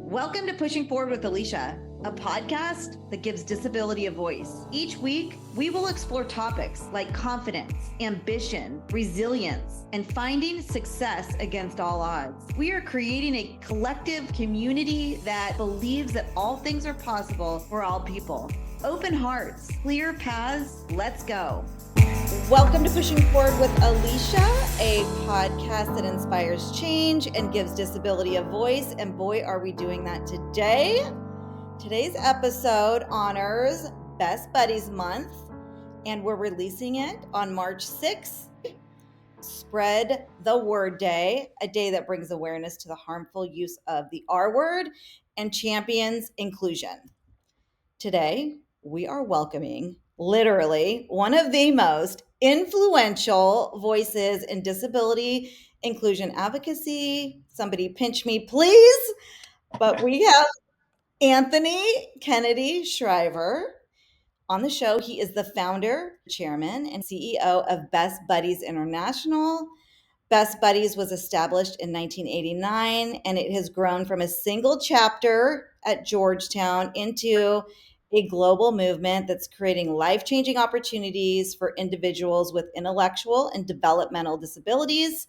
Welcome to Pushing Forward with Alycia, a podcast that gives disability a voice. Each week, we will explore topics like confidence, ambition, resilience, and finding success against all odds. We are creating a collective community that believes that all things are possible for all people. Open hearts, clear paths, let's go. Welcome to Pushing Forward with Alycia, a podcast that inspires change and gives disability a voice. And boy, are we doing that today. Today's episode honors Best Buddies Month, and we're releasing it on March 6th. Spread the Word Day, a day that brings awareness to the harmful use of the R word and champions inclusion. Today, we are welcoming literally one of the most influential voices in disability inclusion advocacy. Somebody pinch me, please. But we have Anthony Kennedy Shriver on the show. He is the founder, chairman, and CEO of Best Buddies International. Best Buddies was established in 1989, and it has grown from a single chapter at Georgetown into a global movement that's creating life-changing opportunities for individuals with intellectual and developmental disabilities,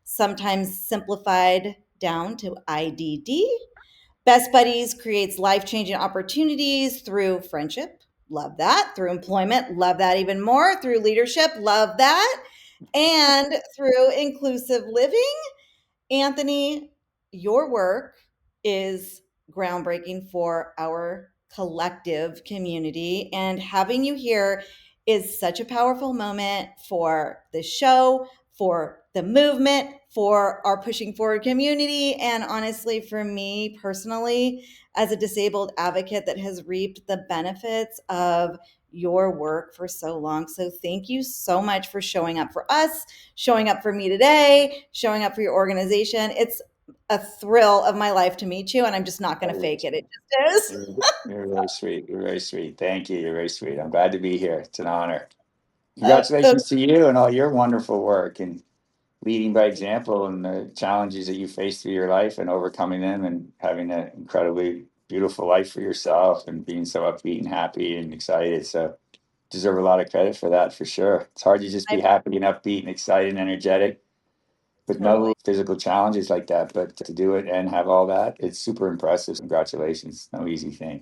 sometimes simplified down to IDD. Best Buddies creates life-changing opportunities through friendship, love that, through employment, love that even more, through leadership, love that, and through inclusive living. Anthony, your work is groundbreaking for our collective community, and having you here is such a powerful moment for the show, for the movement, for our Pushing Forward community, and honestly, for me personally, as a disabled advocate that has reaped the benefits of your work for so long. So thank you so much for showing up for us, showing up for me today, showing up for your organization. It's a thrill of my life to meet you, and I'm just not going to fake it. It just is. You're very sweet. You're very sweet. Thank you. You're very sweet. I'm glad to be here. It's an honor. Congratulations to you and all your wonderful work and leading by example and the challenges that you face through your life and overcoming them and having an incredibly beautiful life for yourself and being so upbeat and happy and excited. So deserve a lot of credit for that for sure. It's hard to just be happy and upbeat and excited and energetic with no physical challenges like that, but to do it and have all that, it's super impressive. Congratulations. No easy thing.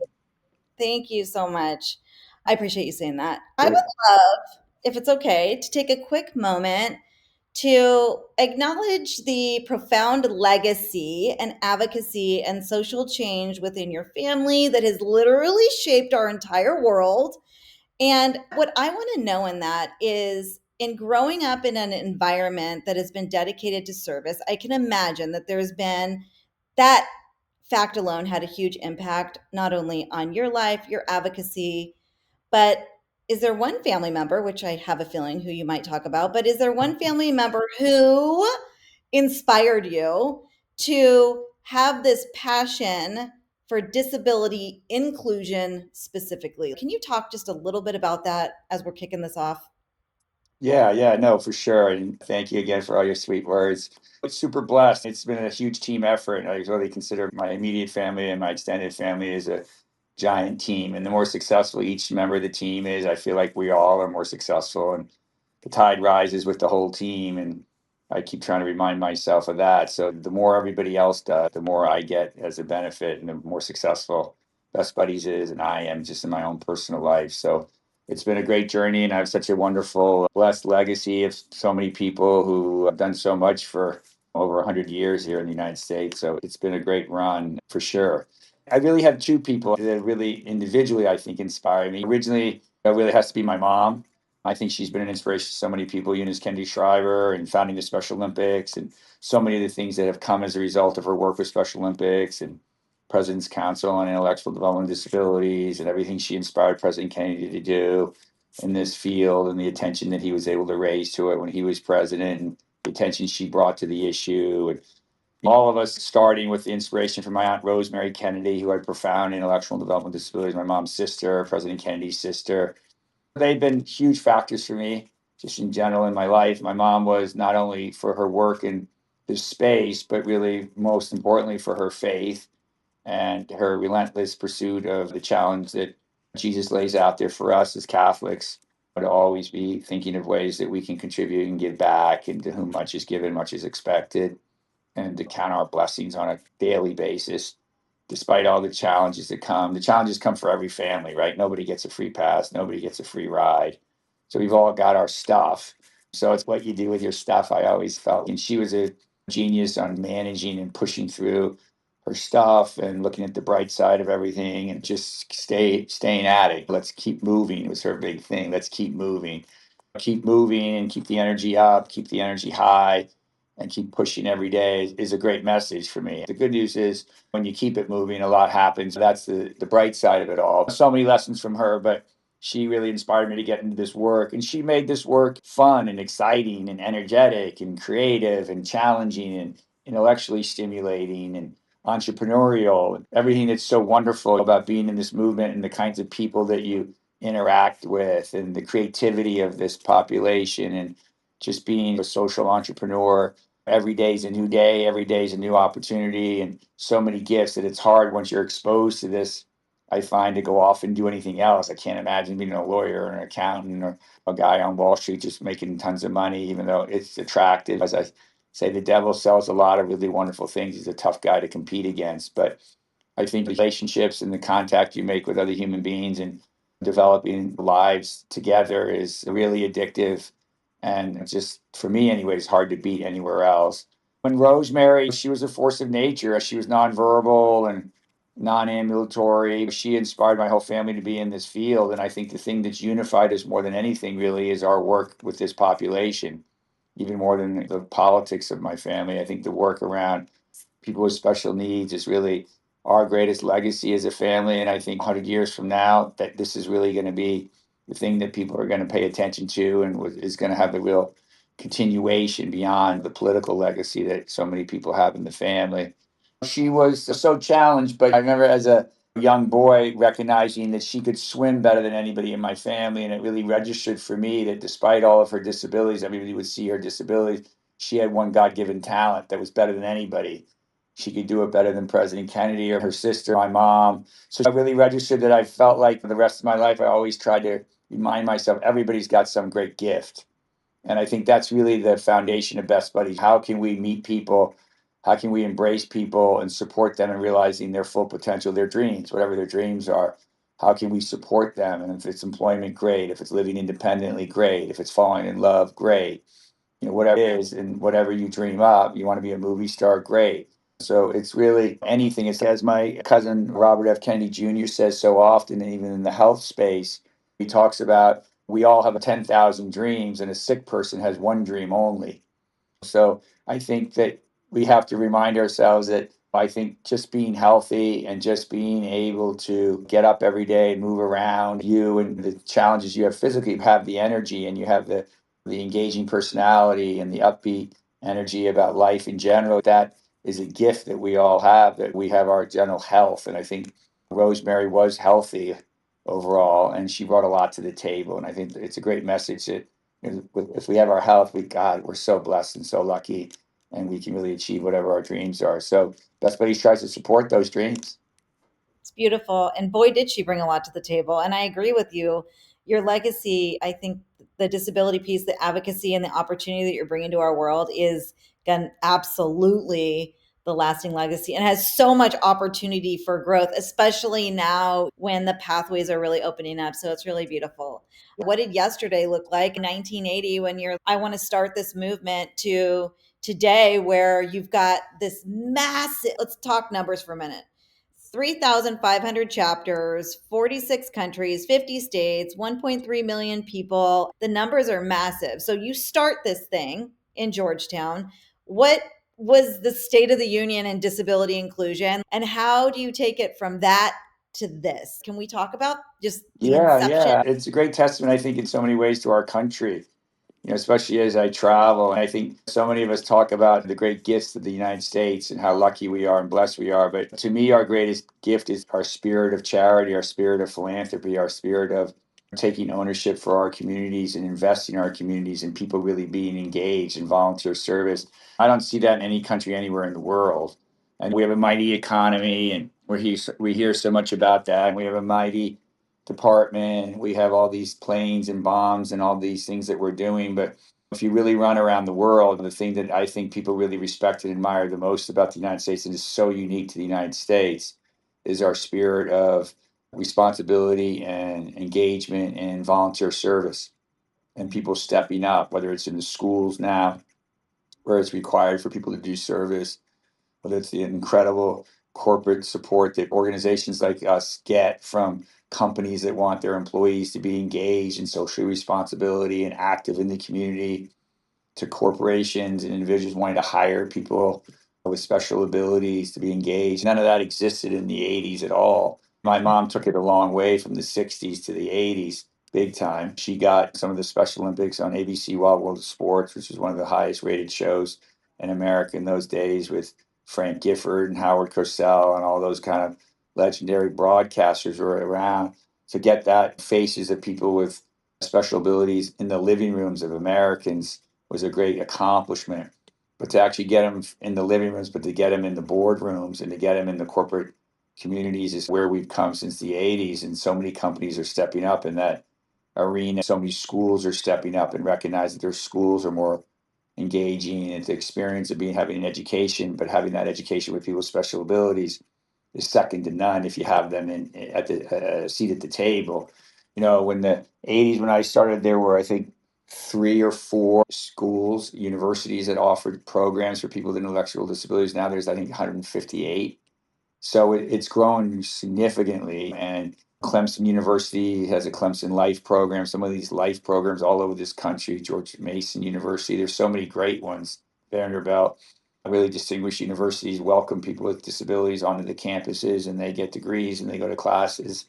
Thank you so much. I appreciate you saying that. I would love, if it's okay, to take a quick moment to acknowledge the profound legacy and advocacy and social change within your family that has literally shaped our entire world. And what I want to know in that is, in growing up in an environment that has been dedicated to service, I can imagine that there's been that fact alone had a huge impact, not only on your life, your advocacy, but is there one family member, which I have a feeling who you might talk about, but is there one family member who inspired you to have this passion for disability inclusion specifically? Can you talk just a little bit about that as we're kicking this off? Yeah, no, for sure. And thank you again for all your sweet words. It's super blessed. It's been a huge team effort. I really consider my immediate family and my extended family as a giant team. And the more successful each member of the team is, I feel like we all are more successful. And the tide rises with the whole team. And I keep trying to remind myself of that. So the more everybody else does, the more I get as a benefit and the more successful Best Buddies is. And I am just in my own personal life. So it's been a great journey, and I have such a wonderful, blessed legacy of so many people who have done so much for over 100 years here in the United States. So it's been a great run for sure. I really have two people that really individually, I think, inspire me. Originally, it really has to be my mom. I think she's been an inspiration to so many people, Eunice Kennedy Shriver and founding the Special Olympics and so many of the things that have come as a result of her work with Special Olympics and President's Council on Intellectual Development Disabilities and everything she inspired President Kennedy to do in this field and the attention that he was able to raise to it when he was president and the attention she brought to the issue. And all of us, starting with the inspiration from my aunt Rosemary Kennedy, who had profound intellectual and developmental disabilities, my mom's sister, President Kennedy's sister. They've been huge factors for me, just in general in my life. My mom was not only for her work in this space, but really most importantly for her faith and her relentless pursuit of the challenge that Jesus lays out there for us as Catholics, to always be thinking of ways that we can contribute and give back, and to whom much is given, much is expected, and to count our blessings on a daily basis, despite all the challenges that come. The challenges come for every family, right? Nobody gets a free pass, nobody gets a free ride. So we've all got our stuff. So it's what you do with your stuff, I always felt. And she was a genius on managing and pushing through her stuff and looking at the bright side of everything and just staying at it. Let's keep moving was her big thing. Let's keep moving and keep the energy up, keep the energy high, and keep pushing every day is a great message for me. The good news is when you keep it moving, a lot happens. That's the bright side of it all. So many lessons from her, but she really inspired me to get into this work. And she made this work fun and exciting and energetic and creative and challenging and intellectually stimulating and entrepreneurial. Everything that's so wonderful about being in this movement and the kinds of people that you interact with and the creativity of this population and just being a social entrepreneur. Every day is a new day, every day is a new opportunity, and so many gifts that it's hard once you're exposed to this, I find, to go off and do anything else. I can't imagine being a lawyer or an accountant or a guy on Wall Street just making tons of money, even though it's attractive. As I say, the devil sells a lot of really wonderful things. He's a tough guy to compete against. But I think relationships and the contact you make with other human beings and developing lives together is really addictive. And just for me, anyways, hard to beat anywhere else. When Rosemary, she was a force of nature. She was nonverbal and non-ambulatory. She inspired my whole family to be in this field. And I think the thing that's unified us more than anything really is our work with this population, even more than the politics of my family. I think the work around people with special needs is really our greatest legacy as a family. And I think 100 years from now, that this is really going to be the thing that people are going to pay attention to and is going to have a real continuation beyond the political legacy that so many people have in the family. She was so challenged, but I remember as a young boy recognizing that she could swim better than anybody in my family. And it really registered for me that despite all of her disabilities, everybody would see her disabilities. She had one God given talent that was better than anybody. She could do it better than President Kennedy or her sister, my mom. So I really registered that I felt like for the rest of my life, I always tried to remind myself everybody's got some great gift. And I think that's really the foundation of Best Buddies. How can we meet people? How can we embrace people and support them in realizing their full potential, their dreams, whatever their dreams are? How can we support them? And if it's employment, great. If it's living independently, great. If it's falling in love, great. Whatever it is, and whatever you dream up, you want to be a movie star, great. So it's really anything. It's as my cousin Robert F. Kennedy Jr. says so often, and even in the health space, he talks about we all have 10,000 dreams, and a sick person has one dream only. So I think that we have to remind ourselves that I think just being healthy and just being able to get up every day and move around you and the challenges you have physically, you have the energy and you have the engaging personality and the upbeat energy about life in general. That is a gift that we all have, that we have our general health. And I think Rosemary was healthy overall, and she brought a lot to the table. And I think it's a great message that if we have our health, we're so blessed and so lucky, and we can really achieve whatever our dreams are. So Best Buddies tries to support those dreams. It's beautiful. And boy, did she bring a lot to the table. And I agree with you. Your legacy, I think the disability piece, the advocacy, and the opportunity that you're bringing to our world is absolutely the lasting legacy and has so much opportunity for growth, especially now when the pathways are really opening up. So it's really beautiful. What did yesterday look like in 1980 when I want to start this movement to today where you've got this massive, let's talk numbers for a minute. 3,500 chapters, 46 countries, 50 states, 1.3 million people. The numbers are massive. So you start this thing in Georgetown. What was the state of the union and disability inclusion? And how do you take it from that to this? Can we talk about just the inception? It's a great testament, I think, in so many ways to our country. Especially as I travel. And I think so many of us talk about the great gifts of the United States and how lucky we are and blessed we are. But to me, our greatest gift is our spirit of charity, our spirit of philanthropy, our spirit of taking ownership for our communities and investing in our communities and people really being engaged in volunteer service. I don't see that in any country anywhere in the world. And we have a mighty economy and we hear so much about that, and we have a mighty department. We have all these planes and bombs and all these things that we're doing. But if you really run around the world, the thing that I think people really respect and admire the most about the United States, and is so unique to the United States, is our spirit of responsibility and engagement and volunteer service, and people stepping up, whether it's in the schools now, where it's required for people to do service, whether it's the incredible corporate support that organizations like us get from companies that want their employees to be engaged in social responsibility and active in the community, to corporations and individuals wanting to hire people with special abilities to be engaged. None of that existed in the 80s at all. My mom took it a long way from the 60s to the 80s, big time. She got some of the Special Olympics on ABC Wild World of Sports, which was one of the highest rated shows in America in those days, with Frank Gifford and Howard Cosell and all those kind of legendary broadcasters were around. To get that faces of people with special abilities in the living rooms of Americans was a great accomplishment. But to actually get them in the living rooms, but to get them in the boardrooms and to get them in the corporate communities is where we've come since the 80s. And so many companies are stepping up in that arena. So many schools are stepping up and recognize that their schools are more engaging, and the experience of having an education, but having that education with people with special abilities is second to none if you have them in at the seat at the table. When the 80s, when I started, there were, I think, 3 or 4 schools, universities that offered programs for people with intellectual disabilities. Now there's, I think, 158. So it's grown significantly. And Clemson University has a Clemson Life program. Some of these life programs all over this country, George Mason University, there's so many great ones. Vanderbilt, really distinguished universities welcome people with disabilities onto the campuses, and they get degrees and they go to classes.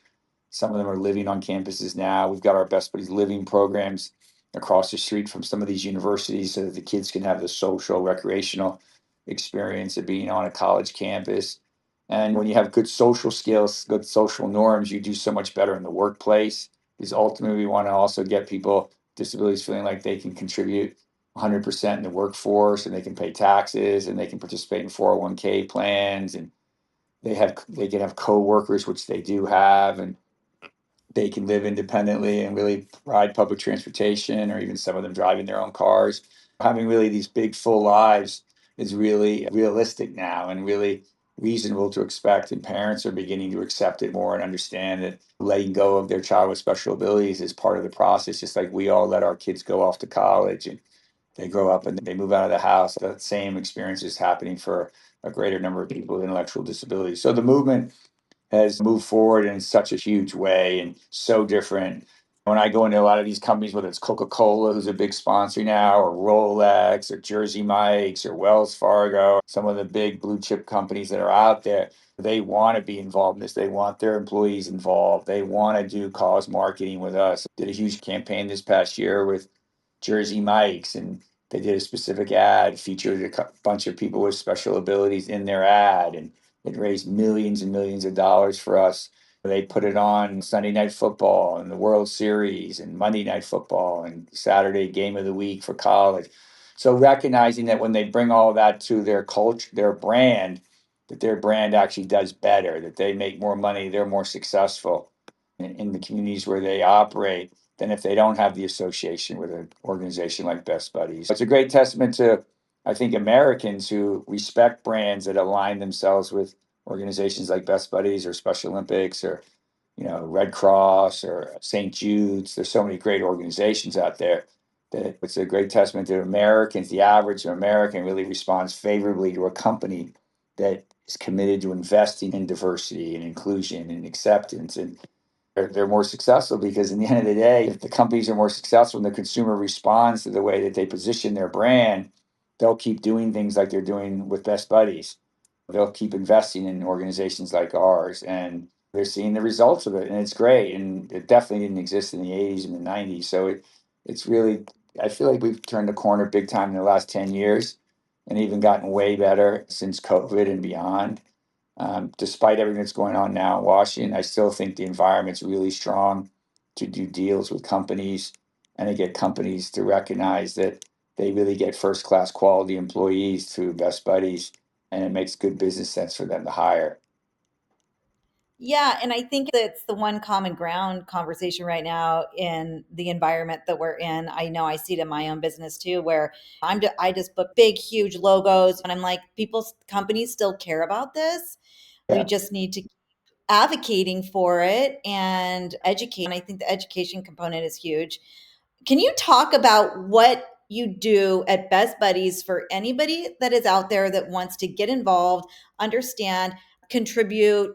Some of them are living on campuses now. We've got our Best Buddies living programs across the street from some of these universities so that the kids can have the social, recreational experience of being on a college campus. And when you have good social skills, good social norms, you do so much better in the workplace. Because ultimately, we want to also get people with disabilities feeling like they can contribute 100% in the workforce, and they can pay taxes, and they can participate in 401k plans, and they can have coworkers, which they do have, and they can live independently and really ride public transportation, or even some of them driving their own cars. Having really these big full lives is really realistic now and really reasonable to expect. And parents are beginning to accept it more and understand that letting go of their child with special abilities is part of the process, just like we all let our kids go off to college and they grow up and they move out of the house. That same experience is happening for a greater number of people with intellectual disabilities. So the movement has moved forward in such a huge way and so different. When I go into a lot of these companies, whether it's Coca-Cola, who's a big sponsor now, or Rolex, or Jersey Mike's, or Wells Fargo, some of the big blue chip companies that are out there, they want to be involved in this. They want their employees involved. They want to do cause marketing with us. Did a huge campaign this past year with Jersey Mike's, and they did a specific ad, featured bunch of people with special abilities in their ad, and it raised millions and millions of dollars for us. They put it on Sunday Night Football and the World Series and Monday Night Football and Saturday Game of the Week for college. So recognizing that when they bring all that to their culture, their brand, that their brand actually does better, that they make more money, they're more successful in the communities where they operate than if they don't have the association with an organization like Best Buddies. It's a great testament to, I think, Americans who respect brands that align themselves with organizations like Best Buddies or Special Olympics or Red Cross or St. Jude's. There's so many great organizations out there that it's a great testament to Americans. The average American really responds favorably to a company that is committed to investing in diversity and inclusion and acceptance. And they're more successful because, in the end of the day, if the companies are more successful and the consumer responds to the way that they position their brand, they'll keep doing things like they're doing with Best Buddies. They'll keep investing in organizations like ours, and they're seeing the results of it, and it's great. And it definitely didn't exist in the 80s and the 90s. So it's really, I feel like we've turned the corner big time in the last 10 years and even gotten way better since COVID and beyond. Despite everything that's going on now in Washington, I still think the environment's really strong to do deals with companies and to get companies to recognize that they really get first class quality employees through Best Buddies, and it makes good business sense for them to hire. Yeah, and I think that's the one common ground conversation right now in the environment that we're in. I know I see it in my own business too, where I just book big, huge logos, and I'm like, companies still care about this. We Yeah. just need to keep advocating for it and educate. And I think the education component is huge. Can you talk about what you do at Best Buddies for anybody that is out there that wants to get involved, understand, contribute,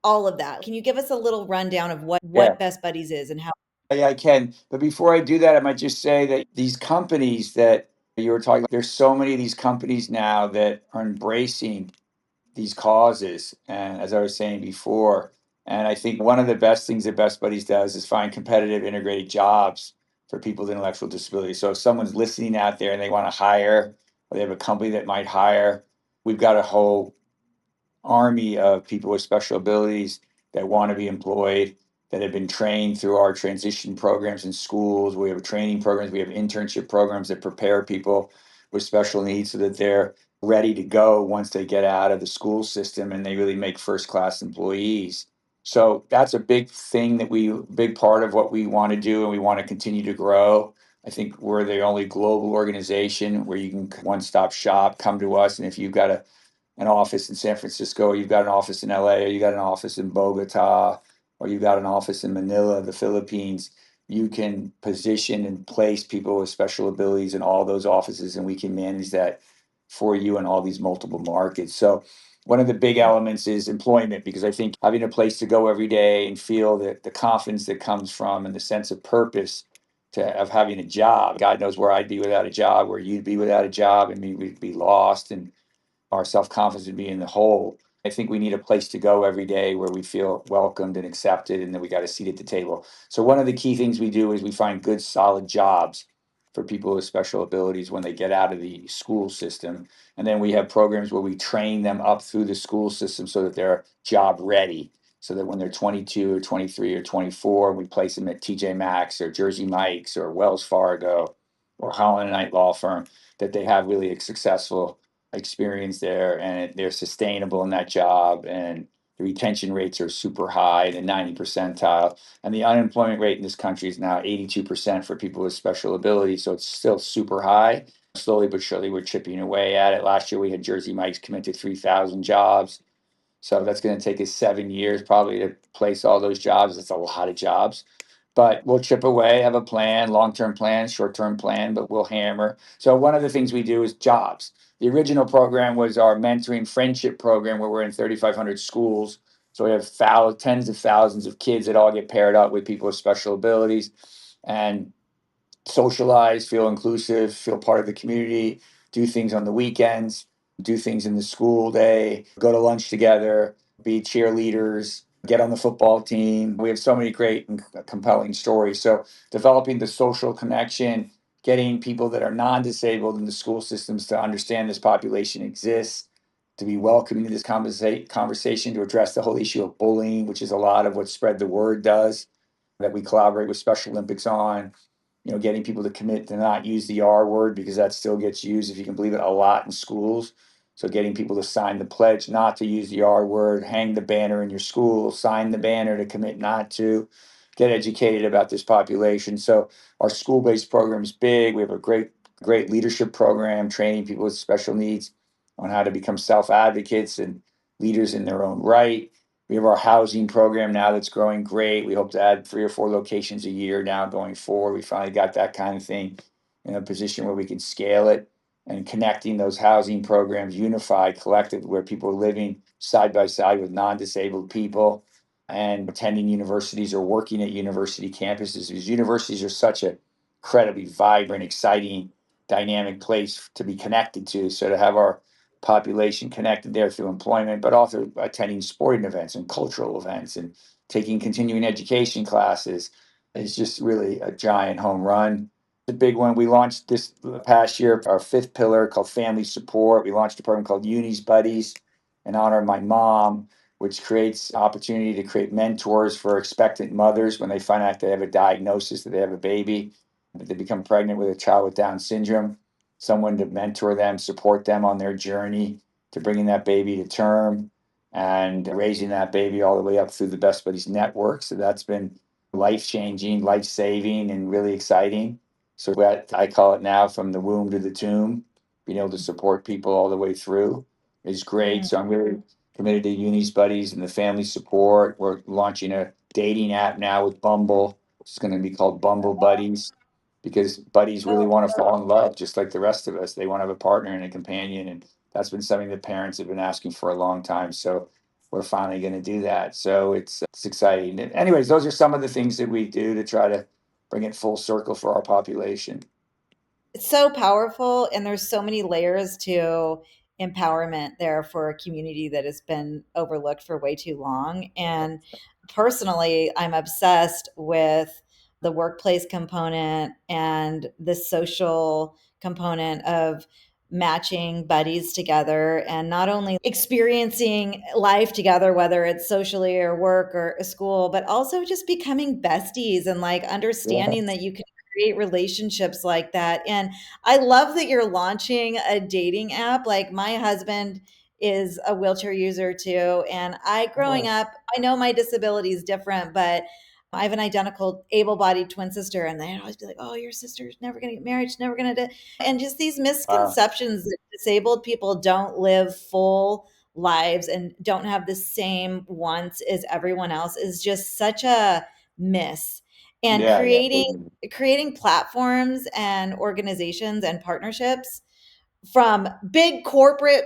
all of that? Can you give us a little rundown of Yeah. what Best Buddies is and how? I can. But before I do that, I might just say that these companies that you were talking about, there's so many of these companies now that are embracing these causes. And as I was saying before, and I think one of the best things that Best Buddies does is find competitive integrated jobs for people with intellectual disabilities. So if someone's listening out there and they want to hire, or they have a company that might hire, we've got a whole army of people with special abilities that want to be employed, that have been trained through our transition programs in schools. We have training programs, we have internship programs that prepare people with special needs so that they're ready to go once they get out of the school system and they really make first class employees. So that's a big thing big part of what we want to do, and we want to continue to grow. I think we're the only global organization where you can one stop shop, come to us. And if you've got an office in San Francisco, you've got an office in LA, or you got an office in Bogota, or you've got an office in Manila, the Philippines, you can position and place people with special abilities in all those offices, and we can manage that for you in all these multiple markets. So one of the big elements is employment, because I think having a place to go every day and feel that the confidence that comes from and the sense of purpose of having a job. God knows where I'd be without a job, where you'd be without a job, and we'd be lost, and our self-confidence would be in the hole. I think we need a place to go every day where we feel welcomed and accepted, and that we got a seat at the table. So one of the key things we do is we find good, solid jobs for people with special abilities when they get out of the school system. And then we have programs where we train them up through the school system so that they're job ready. So that when they're 22 or 23 or 24, we place them at TJ Maxx or Jersey Mike's or Wells Fargo or Holland and Knight Law Firm, that they have really a successful experience there, and they're sustainable in that job, and the retention rates are super high, the 90 percentile, and the unemployment rate in this country is now 82% for people with special abilities. So it's still super high. Slowly but surely we're chipping away at it. Last year we had Jersey Mike's commit to 3,000 jobs, so that's going to take us 7 years probably to place all those jobs. That's a lot of jobs, but we'll chip away, have a plan, long-term plan, short-term plan, but we'll hammer. So one of the things we do is jobs. The original program was our mentoring friendship program, where we're in 3,500 schools. So we have tens of thousands of kids that all get paired up with people with special abilities and socialize, feel inclusive, feel part of the community, do things on the weekends, do things in the school day, go to lunch together, be cheerleaders, get on the football team. We have so many great and compelling stories. So developing the social connection, getting people that are non-disabled in the school systems to understand this population exists, to be welcoming to this conversation, to address the whole issue of bullying, which is a lot of what Spread the Word does, that we collaborate with Special Olympics on. Getting people to commit to not use the R word, because that still gets used, if you can believe it, a lot in schools. So getting people to sign the pledge not to use the R word, hang the banner in your school, sign the banner to commit not to, get educated about this population. So our school-based program is big. We have a great leadership program, training people with special needs on how to become self-advocates and leaders in their own right. We have our housing program now that's growing great. We hope to add 3 or 4 locations a year now going forward. We finally got that kind of thing in a position where we can scale it, and connecting those housing programs, unified, collective, where people are living side by side with non-disabled people and attending universities or working at university campuses. Because universities are such a incredibly vibrant, exciting, dynamic place to be connected to. So to have our population connected there through employment, but also attending sporting events and cultural events and taking continuing education classes is just really a giant home run. The big one we launched this past year, our fifth pillar, called family support. We launched a program called Eunice Buddies in honor of my mom, which creates opportunity to create mentors for expectant mothers when they find out they have a diagnosis that they have a baby, that they become pregnant with a child with Down syndrome, someone to mentor them, support them on their journey to bringing that baby to term. and raising that baby all the way up through the Best Buddies network. So that's been life changing, life saving, and really exciting. So what I call it now, from the womb to the tomb, being able to support people all the way through is great. Mm. So I'm really committed to Uni's Buddies and the family support. We're launching a dating app now with Bumble. It's going to be called Bumble Buddies, because buddies really Oh, want to fall in love just like the rest of us. They want to have a partner and a companion. And that's been something that parents have been asking for a long time. So we're finally going to do that. So it's exciting. And anyways, those are some of the things that we do to try to bring it full circle for our population. it's so powerful, and there's so many layers to empowerment there for a community that has been overlooked for way too long. And personally, I'm obsessed with the workplace component and the social component of matching buddies together, and not only experiencing life together, whether it's socially or work or a school, but also just becoming besties and like Yeah. understanding that you can create relationships like that. And I love that you're launching a dating app. Like, my husband is a wheelchair user too. And growing Oh, up, I know my disability is different, but I have an identical able bodied twin sister. And they'd always be like, oh, your sister's never going to get married. She's never going to do. And just these wow. misconceptions that disabled people don't live full lives and don't have the same wants as everyone else is just such a miss. And Yeah, yeah. creating platforms and organizations and partnerships, from big corporate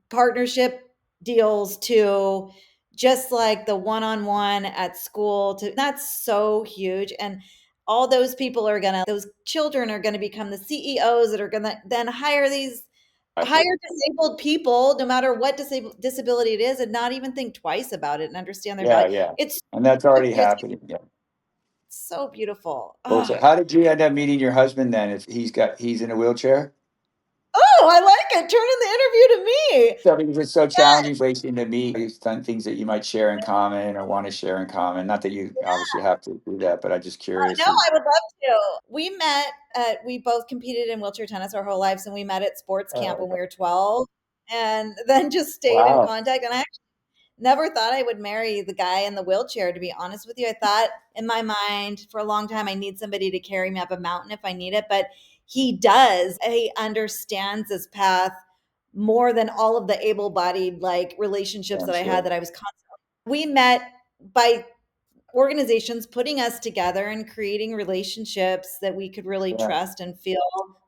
partnership deals to just like the one-on-one at school, to that's so huge. And all those children are going to become the CEOs that are going to then hire Exactly. disabled people, no matter what disability it is, and not even think twice about it and understand their Yeah, value. yeah. It's And that's so already beautiful. happening. Yeah. So beautiful. Well, Oh, so how did you end up meeting your husband then? If he's in a wheelchair? oh, I like it. Turn in the interview to me. So because it's so Yeah, challenging waiting to meet, you've done things that you might share in common or want to share in common. Not that you obviously have to do that, but I'm just curious. no, I would love to. We both competed in wheelchair tennis our whole lives, and we met at sports camp when we were 12, and then just stayed in Wow. contact. And I never thought I would marry the guy in the wheelchair, to be honest with you. I thought in my mind for a long time, I need somebody to carry me up a mountain if I need it. But he does. He understands this path more than all of the able bodied like Yeah, relationships I'm that I had sure. that I was constantly. We met by organizations putting us together and creating relationships that we could really Yeah. trust and feel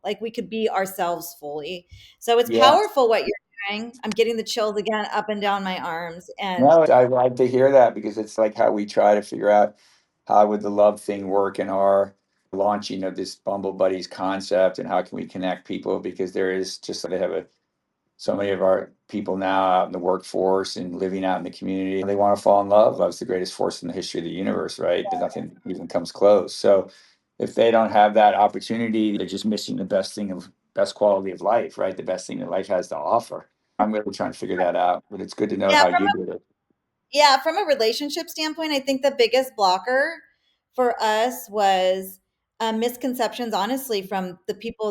like we could be ourselves fully. So it's Yeah. powerful what you're doing. I'm getting the chills again up and down my arms. And No, I like to hear that because it's like how we try to figure out how would the love thing work in our launching of this Bumble Buddies concept, and how can we connect people, because there is just they have so many of our people now out in the workforce and living out in the community. They want to fall in love. Love's the greatest force in the history of the universe, right? There's nothing even comes close. So if they don't have that opportunity, they're just missing the best quality of life, right? The best thing that life has to offer. I'm really trying to figure that out, but it's good to know yeah, how you did it. from a relationship standpoint, I think the biggest blocker for us was misconceptions, honestly, from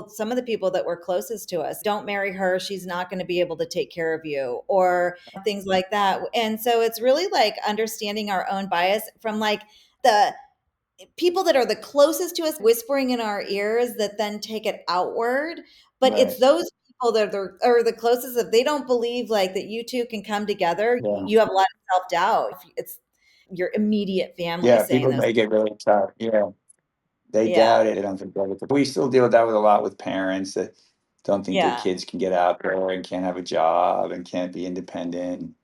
some of the people that were closest to us. Don't marry her. She's not going to be able to take care of you, or things like that. And so it's really like understanding our own bias from like the people that are the closest to us whispering in our ears that then take it outward. But it's Right. those people that are the closest. If they don't believe like that you two can come together, Yeah. you have a lot of self-doubt. It's your immediate family Yeah. saying People those. make it really tough. Yeah. They Yeah. doubt it. They don't think that. We still deal with that with a lot with parents that don't think their Yeah. kids can get out there and can't have a job and can't be independent,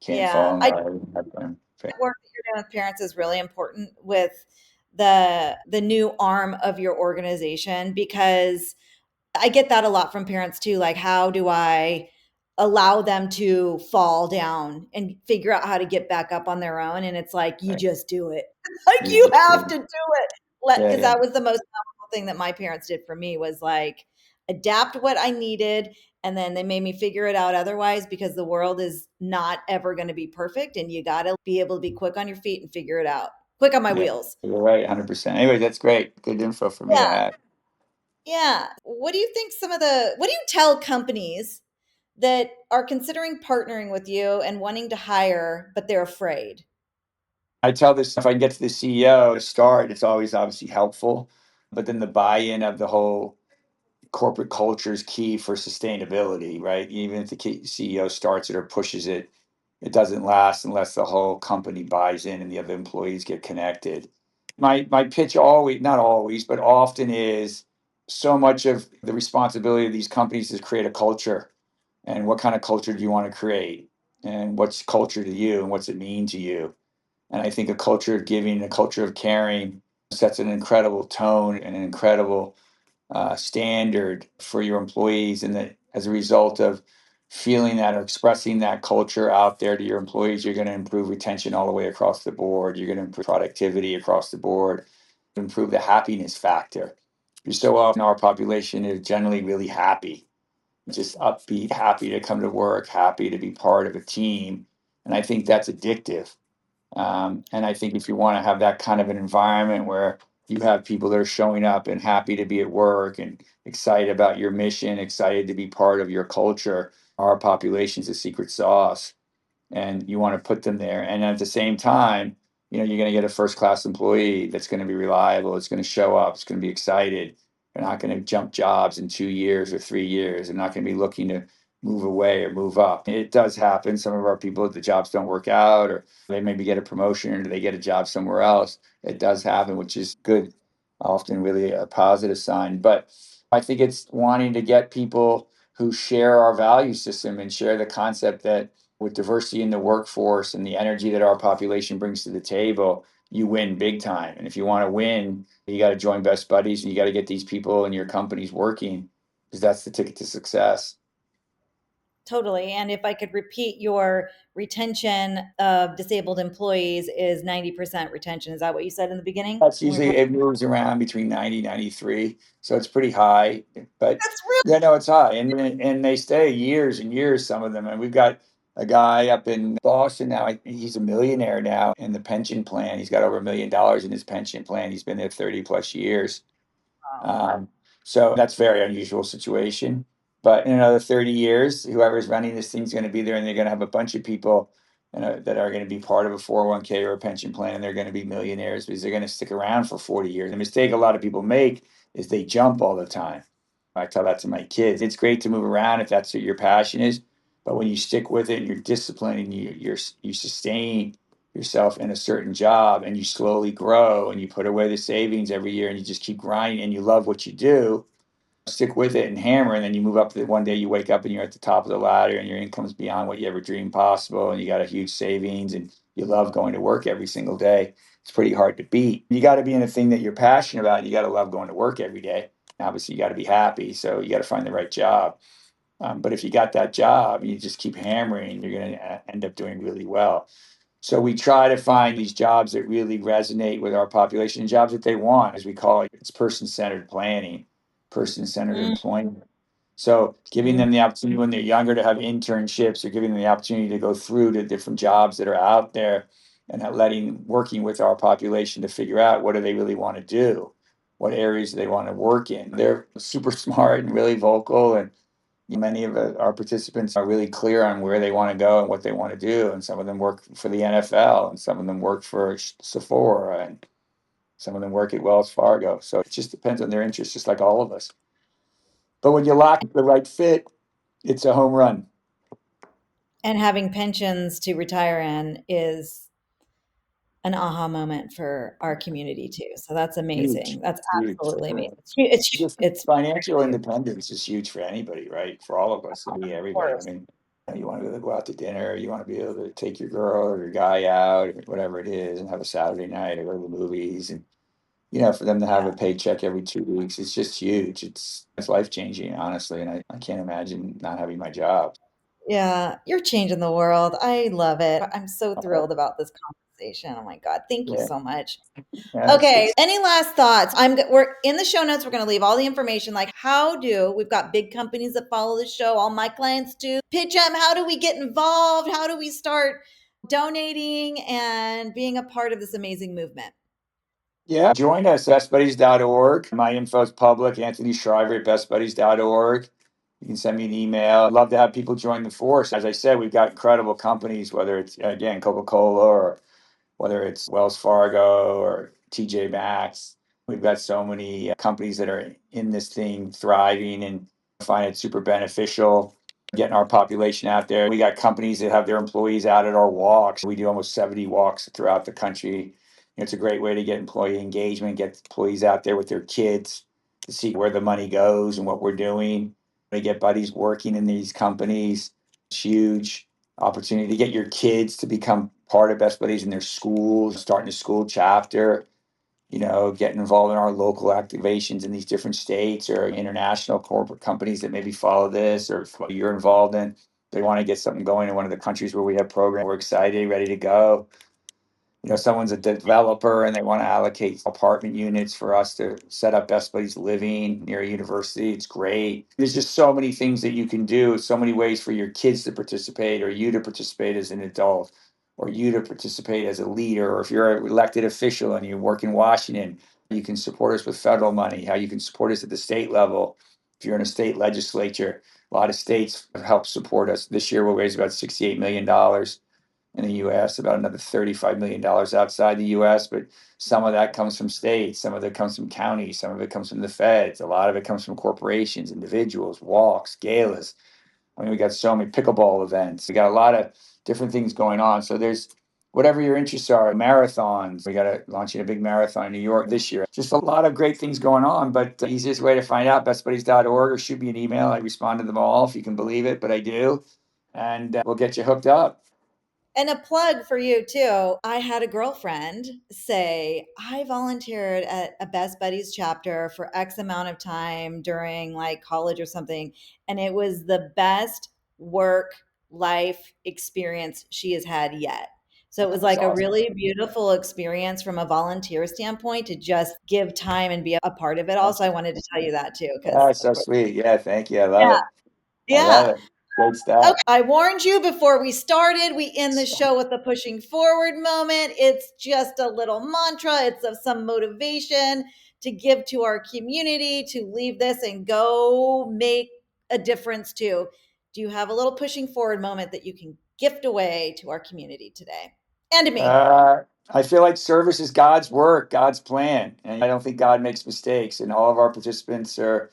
can't fall Yeah. in love. And have them. Work that you're doing with parents is really important with the new arm of your organization, because I get that a lot from parents too. Like, how do I allow them to fall down and figure out how to get back up on their own? And it's like, you Right. just do it. Like, You you just have do. to do it. Because Yeah, that was the most powerful thing that my parents did for me, was like adapt what I needed. And then they made me figure it out otherwise, because the world is not ever going to be perfect. And you got to be able to be quick on your feet and figure it out. Quick on my yeah. wheels. You're right, 100%. Anyway, that's great. Good info for me to Yeah. have. Yeah. What do you tell companies that are considering partnering with you and wanting to hire, but they're afraid? I tell this, if I can get to the CEO to start, it's always obviously helpful. But then the buy-in of the whole corporate culture is key for sustainability, right? Even if the CEO starts it or pushes it, it doesn't last unless the whole company buys in and the other employees get connected. My pitch always, not always, but often is so much of the responsibility of these companies is create a culture. And what kind of culture do you want to create? And what's culture to you? And what's it mean to you? And I think a culture of giving, a culture of caring sets an incredible tone and an incredible standard for your employees. And that as a result of feeling that or expressing that culture out there to your employees, you're going to improve retention all the way across the board. You're going to improve productivity across the board, improve the happiness factor. Because so often our population is generally really happy, just upbeat, happy to come to work, happy to be part of a team. And I think that's addictive. And I think if you want to have that kind of an environment where you have people that are showing up and happy to be at work and excited about your mission, excited to be part of your culture, our population's a secret sauce and you want to put them there. And at the same time, you're going to get a first class employee that's going to be reliable. It's going to show up. It's going to be excited. They're not going to jump jobs in 2 years or 3 years. They're not going to be looking to move away or move up. It does happen. Some of our people, the jobs don't work out, or they maybe get a promotion or they get a job somewhere else. It does happen, which is good, often really a positive sign. But I think it's wanting to get people who share our value system and share the concept that with diversity in the workforce and the energy that our population brings to the table, you win big time. And if you want to win, you got to join Best Buddies and you got to get these people in your companies working because that's the ticket to success. Totally. And if I could repeat, your retention of disabled employees is 90% retention. Is that what you said in the beginning? That's usually, it moves around between 90, 93. So it's pretty high, but That's real. yeah, no, it's high. And they stay years and years, some of them. And we've got a guy up in Boston now. He's a millionaire now in the pension plan. He's got over $1 million in his pension plan. He's been there 30 plus years. Um, so that's a very unusual situation. But in another 30 years, whoever's running this thing's going to be there, and they're going to have a bunch of people that are going to be part of a 401k or a pension plan, and they're going to be millionaires because they're going to stick around for 40 years. The mistake a lot of people make is they jump all the time. I tell that to my kids. It's great to move around if that's what your passion is, but when you stick with it and you're disciplined and you sustain yourself in a certain job and you slowly grow and you put away the savings every year and you just keep grinding and you love what you do, stick with it and hammer. And then you move up to one day you wake up and you're at the top of the ladder and your income's beyond what you ever dreamed possible. And you got a huge savings and you love going to work every single day. It's pretty hard to beat. You got to be in a thing that you're passionate about. You got to love going to work every day. Obviously, you got to be happy. So you got to find the right job. But if you got that job, you just keep hammering, you're going to end up doing really well. So we try to find these jobs that really resonate with our population, jobs that they want, as we call it. It's person-centered planning, person-centered Mm, employment. So giving mm. them the opportunity when they're younger to have internships or giving them the opportunity to go through to different jobs that are out there and working with our population to figure out what do they really want to do, what areas do they want to work in. They're super smart and really vocal, and many of our participants are really clear on where they want to go and what they want to do. And some of them work for the NFL, and some of them work for Sephora, and some of them work at Wells Fargo. So it just depends on their interests, just like all of us. But when you lock the right fit, it's a home run. And having pensions to retire in is an aha moment for our community too. So that's Huge, amazing. That's huge. absolutely amazing. It's Just it's financial independence is huge for anybody, right? For all of us, I mean, of everybody. I course. mean, you want to be able to go out to dinner, you want to be able to take your girl or your guy out, or whatever it is, and have a Saturday night or go to the movies. And for them to have Yeah. a paycheck every 2 weeks, it's just huge. It's life changing, honestly. And I can't imagine not having my job. Yeah, you're changing the world. I love it. I'm so Uh, thrilled about this conversation. Oh my God. Thank you yeah, so much. yeah, Okay, any last thoughts? We're in the show notes. We're going to leave all the information. Like, we've got big companies that follow the show. All my clients do. Pitch them. How do we get involved? How do we start donating and being a part of this amazing movement? yeah. Join us, bestbuddies.org. My info is public. Anthony Shriver at bestbuddies.org. you can send me an email. I'd love to have people join the force. As I said, we've got incredible companies, whether it's, again, Coca-Cola or whether it's Wells Fargo or TJ Maxx. We've got so many companies that are in this thing thriving and find it super beneficial, getting our population out there. We got companies that have their employees out at our walks. We do almost 70 walks throughout the country. It's a great way to get employee engagement, get employees out there with their kids to see where the money goes and what we're doing. They get buddies working in these companies. It's huge opportunity to get your kids to become part of Best Buddies in their schools, starting a school chapter, getting involved in our local activations in these different states or international corporate companies that maybe follow this or what you're involved in. They want to get something going in one of the countries where we have programs. We're excited, ready to go. Someone's a developer and they want to allocate apartment units for us to set up Best Buddies living near a university. It's great. There's just so many things that you can do, so many ways for your kids to participate or you to participate as an adult or you to participate as a leader. Or if you're an elected official and you work in Washington, you can support us with federal money, how you can support us at the state level. If you're in a state legislature, a lot of states have helped support us. This year we'll raise about $68 million in the US, about another $35 million outside the US, but some of that comes from states, some of it comes from counties, some of it comes from the feds, a lot of it comes from corporations, individuals, walks, galas. I mean, we got so many pickleball events. We got a lot of different things going on. So there's whatever your interests are, marathons. We got to launching a big marathon in New York this year. Just a lot of great things going on. But the easiest way to find out, bestbuddies.org, or shoot me an email. I respond to them all, if you can believe it, but I do. And we'll get you hooked up. And a plug for you too. I had a girlfriend say, I volunteered at a Best Buddies chapter for X amount of time during like college or something. And it was the best work life experience she has had yet. So it was like a really beautiful experience from a volunteer standpoint to just give time and be a part of it all. So I wanted to tell you that too. That's so sweet. Yeah, thank you. I love Yeah. it. I Yeah. love it. Great stuff. Okay. I warned you before we started. We end the show with a pushing forward moment. It's just a little mantra. It's of some motivation to give to our community, to leave this and go make a difference too. Do you have a little pushing forward moment that you can gift away to our community today? And to me. I feel like service is God's work, God's plan. And I don't think God makes mistakes. And all of our participants are,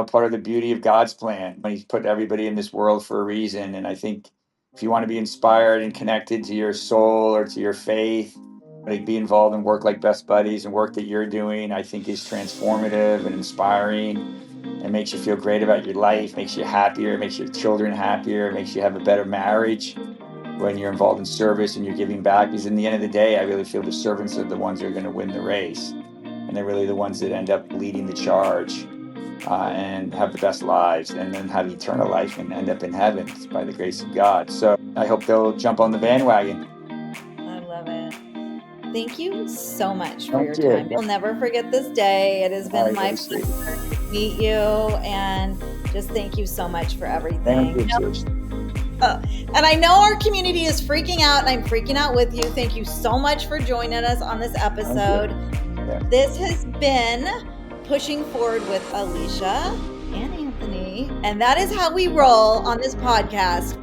part of the beauty of God's plan. He's put everybody in this world for a reason. And I think if you want to be inspired and connected to your soul or to your faith, like be involved in work like Best Buddies and work that you're doing, I think is transformative and inspiring and makes you feel great about your life, makes you happier, makes your children happier, makes you have a better marriage when you're involved in service and you're giving back. Because in the end of the day, I really feel the servants are the ones that are going to win the race. And they're really the ones that end up leading the charge and have the best lives and then have eternal life and end up in heaven by the grace of God. So I hope they'll jump on the bandwagon. I love it. Thank you so much for your time. We'll never forget this day. It has been my pleasure to meet you, and just thank you so much for everything. Thank you. And I know our community is freaking out, and I'm freaking out with you. Thank you so much for joining us on this episode. Yeah. This has been Pushing Forward with Alycia and Anthony, and that is how we roll on this podcast.